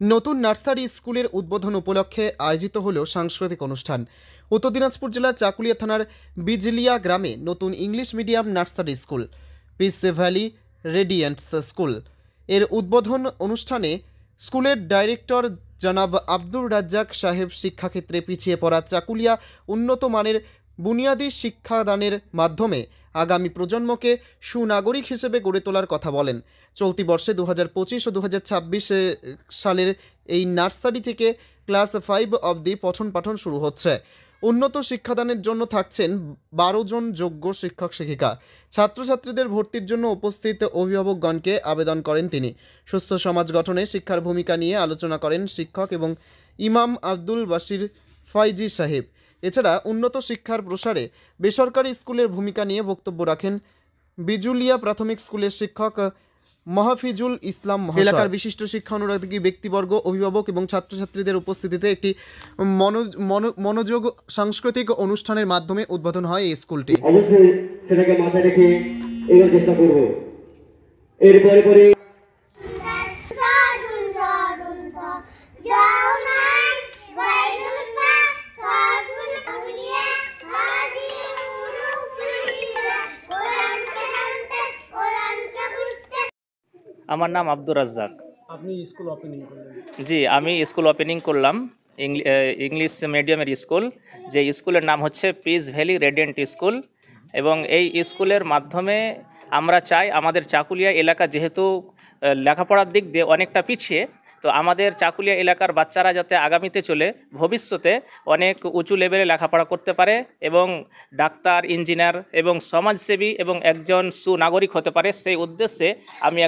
নতুন নার্সারি স্কুলের উদ্বোধন উপলক্ষে আয়োজিত হল সাংস্কৃতিক অনুষ্ঠান। উত্তর দিনাজপুর জেলার চাকুলিয়া থানার বিজলিয়া গ্রামে নতুন English medium nursery school peace valley radiants school এর উদ্বোধন অনুষ্ঠানে স্কুলের ডাইরেক্টর জনাব আব্দুর রাজ্জাক সাহেব শিক্ষাক্ষেত্রে পিছিয়ে পড়া চাকুলিয়া উন্নত মানের বুনিয়াদী শিক্ষাদানের মাধ্যমে আগামী প্রজন্মকে সুনাগরিক হিসেবে গড়ে তোলার কথা বলেন। চলতি বর্ষে 2025 ও 2026 সালের এই নার্সারি থেকে ক্লাস 5 অবধি পঠন পাঠন শুরু হচ্ছে। উন্নত শিক্ষাদানের জন্য থাকছেন 12 জন যোগ্য শিক্ষক শিক্ষিকা। ছাত্রছাত্রীদের ভর্তির জন্য উপস্থিত অভিভাবকগণকে আবেদন করেন তিনি। সুস্থ সমাজ গঠনে শিক্ষার ভূমিকা নিয়ে আলোচনা করেন শিক্ষক এবং ইমাম আব্দুল বাশির ফাইজি সাহেব। এছাড়া উন্নত শিক্ষার প্রসারে বেসরকারি স্কুলের ভূমিকা নিয়ে বক্তব্য রাখেন বিজুলিয়া প্রাথমিক স্কুলের শিক্ষক মাহফিজুল ইসলাম মহাশয়। এলাকার বিশিষ্ট শিক্ষা অনুরাগী ব্যক্তিবর্গ, অভিভাবক এবং ছাত্রছাত্রীদের উপস্থিতিতে একটি মনোযোগ সাংস্কৃতিক অনুষ্ঠানের মাধ্যমে উদ্বোধন হয় এই স্কুলটি। অবশ্যই সেটাকে মাথায় রেখে এগোর চেষ্টা করব। এরপরে আমার নাম আব্দুর রাজ্জাক। আপনি স্কুল ওপেনিং করলেন? জি, আমি স্কুল ওপেনিং করলাম ইংলিশ মিডিয়ামের স্কুল, যে স্কুলের নাম হচ্ছে পিস ভ্যালি রেডিয়েন্ট স্কুল। এবং এই স্কুলের মাধ্যমে আমরা চাই আমাদের চাকুলিয়া এলাকা যেহেতু লেখাপড়ার দিক দিয়ে অনেকটা পিছিয়ে, তো আমাদের চাকুলিয়া এলাকার বাচ্চারা যাতে আগামীতে চলে ভবিষ্যতে অনেক উঁচু লেভেলে লেখাপড়া করতে পারে এবং ডাক্তার, ইঞ্জিনিয়ার এবং সমাজসেবী এবং একজন সুনাগরিক হতে পারে, সেই উদ্দেশ্যে আমি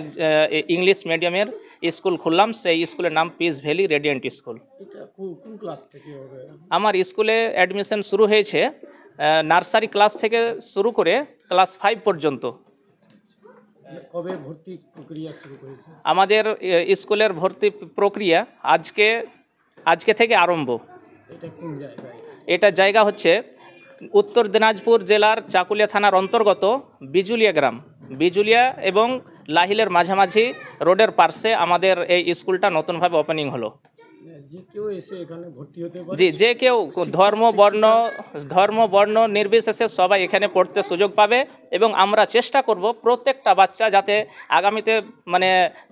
ইংলিশ মিডিয়ামের স্কুল খুললাম। সেই স্কুলের নাম পিস ভ্যালি রেডিয়েন্ট স্কুল। এটা কোন ক্লাস থেকে হবে? আমার স্কুলে অ্যাডমিশন শুরু হয়েছে নার্সারি ক্লাস থেকে শুরু করে ক্লাস 5 পর্যন্ত। কবে ভর্তি প্রক্রিয়া শুরু হয়েছে? আমাদের স্কুলের ভর্তি প্রক্রিয়া আজকে থেকে আরম্ভ। এটা কোন জায়গায়? এটা জায়গা হচ্ছে উত্তর দিনাজপুর জেলার চাকুলিয়া থানার অন্তর্গত বিজুলিয়া গ্রাম, বিজুলিয়া এবং লাহিলের মাঝামাঝি রোডের পার্শ্বে আমাদের এই স্কুলটা নতুনভাবে ওপেনিং হলো। যে কেউ এসে এখানে ভর্তি হতে পারে? জি, যে কেউ ধর্ম বর্ণ নির্বিশেষে সবাই এখানে পড়তে সুযোগ পাবে এবং আমরা চেষ্টা করব প্রত্যেকটা বাচ্চা যাতে আগামীতে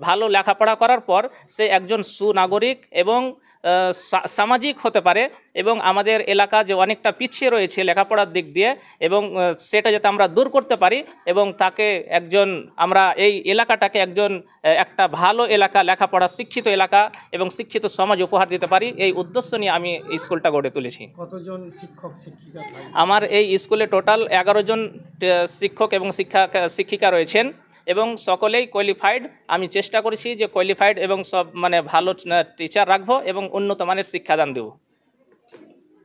ভালো লেখাপড়া করার পর সে একজন সুনাগরিক এবং সামাজিক হতে পারে এবং আমাদের এলাকা যে অনেকটা পিছিয়ে রয়েছে লেখাপড়ার দিক দিয়ে এবং সেটা যাতে আমরা দূর করতে পারি এবং তাকে আমরা এই এলাকাটাকে একটা ভালো এলাকা, লেখাপড়া শিক্ষিত এলাকা এবং শিক্ষিত সমাজ উপহার দিতে পারি, এই উদ্দেশ্য নিয়ে আমি স্কুলটা গড়ে তুলেছি। কতজন শিক্ষক শিক্ষিকা? আমার এই স্কুলে টোটাল 11 জন শিক্ষক এবং শিক্ষিকা রয়েছেন এবং সকলেই কোয়ালিফাইড। আমি চেষ্টা করেছি যে কোয়ালিফাইড এবং সব ভালো টিচার রাখবো এবং উন্নত মানের শিক্ষাদান দেব।